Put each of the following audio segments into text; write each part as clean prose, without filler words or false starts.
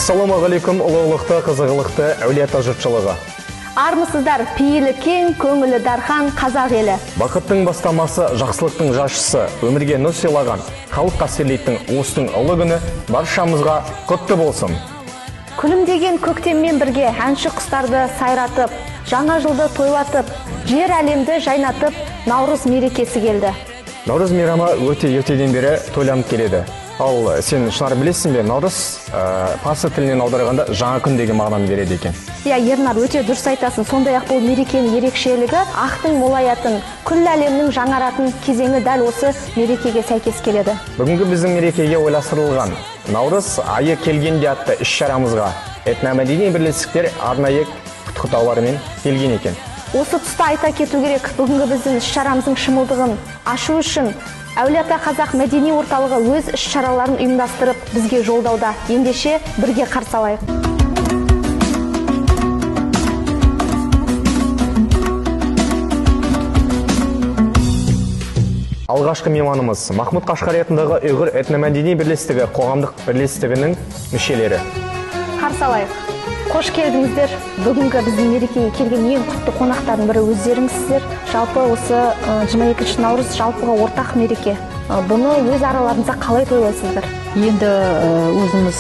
Ассаламағалейкум, ұлылықты, қызығылықты, әулиета жұртшылығы. Армысыздар, пейілі кең, көңілі дархан қазақ елі. Бақыттың бастамасы, жақсылықтың жашысы, өмірге нұр сыйлаған, халық қастерлейтін ұлыстың ұлы күні баршамызға құтты болсын. Күлімдеген көктеммен бірге әнші құстарды сайратып, жаңа жылды тойлатып, жер әлемді жайнатып, Наурыз мерекесі келді. Наурыз мейрамы өте ертеден бері тойланып келеді. Ал сен Шынар білесің бе, Наурыз парсы тілінен аударғанда жаңа күн деген мағынаны береді екен. Ернар, өте дұрыс айтасың. Сондай-ақ бұл мерекенің ерекшелігі ақтың молаятын, күллі әлемнің жаңаратын кезеңі дәл осы мерекеге сәйкес келеді. Бүгінгі біздің мерекеге ойластырылған Наурыз айы келгенде атты іс-шарамызға этномәдени бірлестіктер арнайы құттықтауларымен келген екен. Осы тұста айта кету керек, бүгінгі біздің іс-шарамыздың шымылдығын ашу үшін Әулиета қазақ мәдени орталығы өз іс-шараларын ұйымдастырып, бізге жолдауда. Ендеше бірге қарсы алайық. Алғашқы мейманымыз Махмұд Қашқари атындағы Ұйғыр этномәдени бірлестігі қоғамдық бірлестігінің мүшелері. Қарсы алайық. Қош келдіңіздер. Бүгінгі біздің мерекеге келген ең құтты қонақтардың бірі өздеріңізсіздер. Жалпы осы 22 Наурыз жалпыға ортақ мереке. Бұны өз араларыңызда қалай тойлайсыздар? Енді өзіміз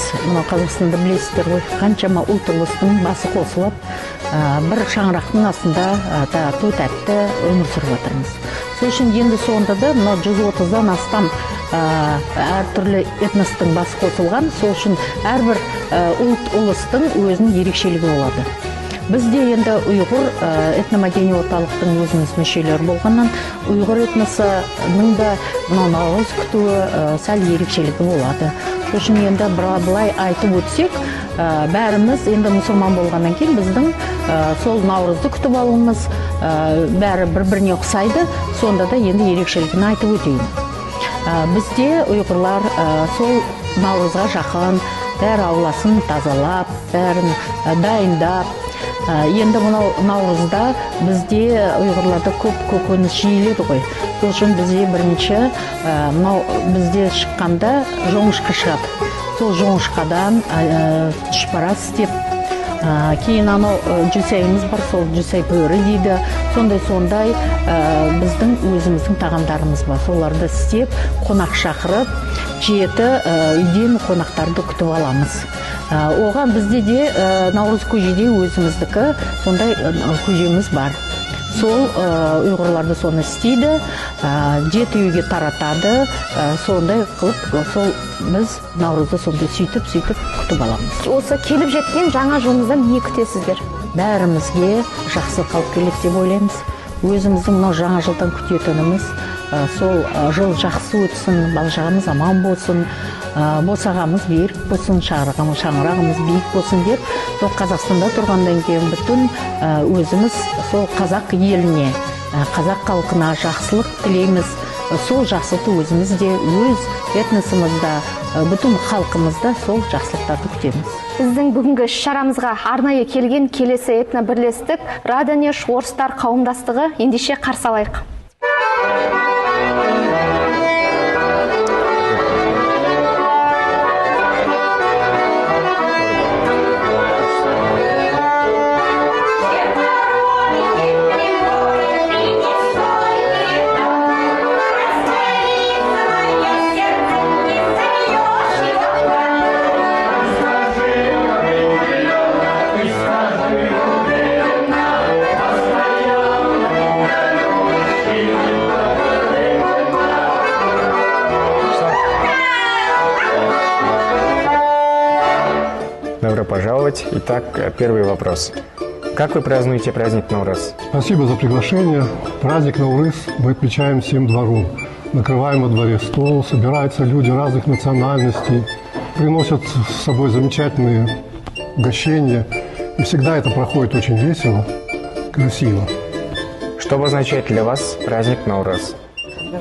Қазақстанда білесіздер ғой, қаншама ұлт ұлыстың басы қосылып, бір шаңырақтың астында той тәтті өмір сүріп жатырмыз. Сол үшін енді соңында да 130-дан астам әртүрлі этностың басы қосылған, сол үшін әрбір ұлт ұлыстың өзінің ерекшелігі болады. Бізде енді ұйғыр этномәдени орталықтың өзіміз мүшелері болғаннан, ұйғыр этносының да Наурыз күтуі сәл ерекшелігі болады. Сол үшін енді былай айтып өтсек, бәріміз енді мұсылман болғаннан кейін біздің сол Наурызды күтіп алуымыз бәрі бір-біріне ұқсайды, сонда да енді ерекшелігін айтып өтейін. Бізде ұйғырлар сол Наурызға жақын, бәрі ауласын тазалап, бәрін дайындап, енді мұнау Наурызда бізде ұйғырларда көп көкөніс жейіледі ғой. Сол үшін бізде бірінші бізде шыққанда жоңышқа шығады. Сол жоңышқадан тұшпара істеп, кейін анау жүсәйіміз бар, сол жүсәй бөрі дейді. Сондай біздің өзіміздің тағамдарымыз бар. Соларды істеп, қонақ шақырып, жеті үйден қонақтарды күтіп аламыз. Оған бізде де Наурыз көжеде өзіміздікі сондай көжеміз бар. Сол ұйғырларды соны істейді, жеті үйге таратады, сондай қылып, сол біз Наурызды сондай сөйтіп күтіп аламыз. Осы келіп жеткен жаңа жылымыздан не күтесіздер? Бәрімізге жақсы қалып келеді деп ойлаймыз. Өзіміздің жаңа жылдан күтетініміз сол жыл жақсы өтсін, балшағымыз аман болсын, босағамыз берік болсын, шаңырағымыз биік болсын деп, сол Қазақстанда тұрғандан кейін бүтін өзіміз сол қазақ еліне, қазақ халқына жақсылық тілейміз. Сол жақсылықты өзімізде, өз этносымызда, бүтін халқымызда сол жақсылықтарды күтеміз. Біздің бүгінгі іс-шарамызға арнайы келген келесі этнобірлестік Радонеж орыстар қауымдастығы, ендеше қарсы алайық. Добро пожаловать. Итак, первый вопрос. Как вы празднуете праздник Наурыз? Спасибо за приглашение. Праздник Наурыз мы отмечаем всем двору. Накрываем во дворе стол, собираются люди разных национальностей, приносят с собой замечательные угощения. И всегда это проходит очень весело, красиво. Что обозначает для вас праздник Наурыз?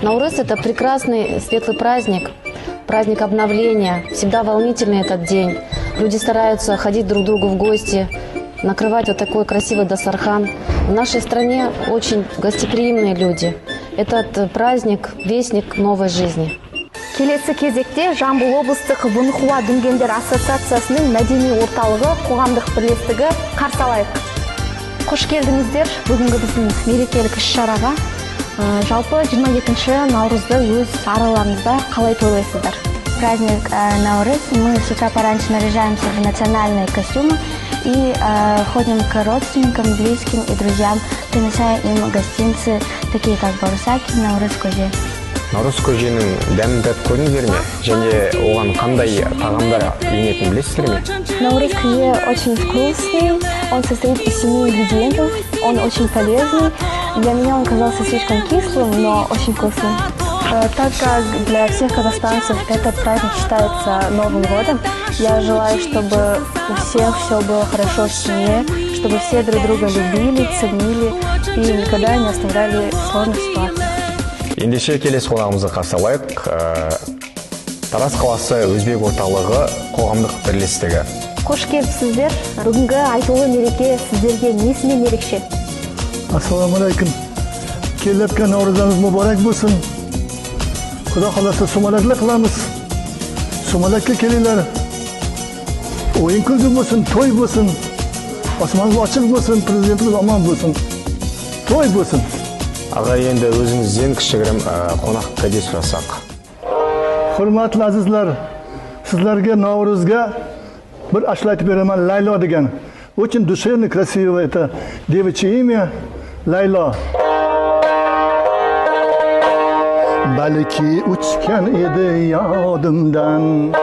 Наурыз – это прекрасный, светлый праздник, праздник обновления. Всегда волнительный этот день. Люди стараются ходить друг к другу в гости, накрывать вот такой красивый дастархан. В нашей стране очень гостеприимные люди. Этот праздник – вестник новой жизни. Келесі кезекте Жамбыл облыстық Вынхуа дүнгендер ассоциациясының мәдени орталығы қоғамдық бірлестігі қарсы алайық. Қош келдіңіздер бүгінгі біздің мерекелік іс-шараға. Жалпы 22 наурызды өз араларыңызда қалай тойлайсыздар? Праздник Наурыз. Мы с утра пораньше наряжаемся в национальные костюмы и ходим к родственникам, близким и друзьям, принося им гостинцы, такие как баурсаки, Наурыз көже. Наурыз көженің дәмін татып көрдіңіздер ме? Және оған қандай тағамдар енетінін білесіздер ме? Наурыз көже очень вкусный, он состоит из 7 ингредиентов, он очень полезный. Для меня он казался слишком кислым, но очень вкусный. Так как для всех казахстанцев этот праздник считается Новым годом, я желаю, чтобы у всех все было хорошо в семье, чтобы все друг друга любили, ценили и никогда не оставляли сложных ситуаций. Ендеше келесі қонағымызды қарсы алайық. Тараз қаласы өзбек орталығы қоғамдық бірлестігі. Қош келіпсіздер. Бүгінгі айтулы мереке сіздерге несімен ерекше? Ассаламалейкум. Келепкен наурызыңыз мүбарак болсын. Құда қаласа сумалаклы қыламыз. Сумалакқа келелер. Ойын күлкі болсын, той болсын. Асманымыз ашық болсын, президентіміз аман болсын. Той болсын. Аға, енді өзіңізден кішігірім қонақ кәдес жасақ. Hürmetli azizlar, sizlarga Navruzga bir ashlatib beraman, Laylo degan. Очень душевно, красиво это девичье имя Laylo. Balki uchgan edi yodimdan,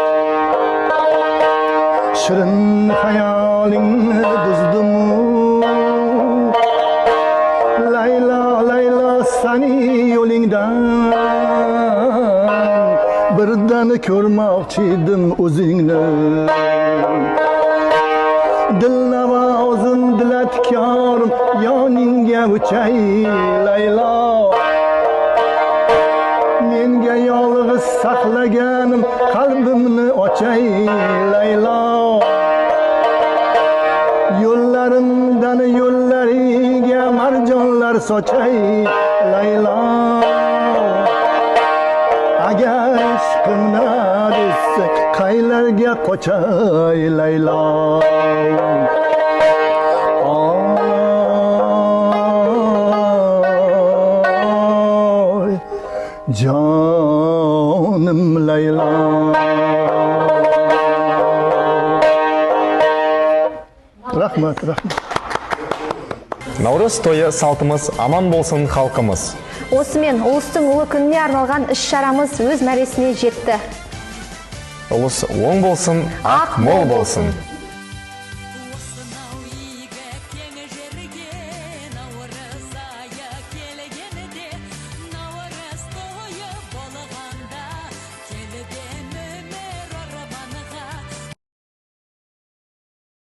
shirin xayolingni buzdim. Laylo, Laylo, seni yo'lingdan birdan ko'rmoqchi edim o'zingni. Dilnavozim, dilatkorim, yoningga o'chay Laylo. Menga yolg'iz saqlaganim qalbimni ochay Laylo. Yo'llarimdan yo'llariga marjonlar sochay Laylo. Agar ishqimni desa qaylarga qochay Laylo. Oy jonim Laylo. Rahmat. Наурыз тойы салтымыз, аман болсын халқымыз. Осымен ұлыстың ұлы күніне арналған іс-шарамыз өз мәресіне жетті. Ұлыс оң болсын, ақ мол болсын.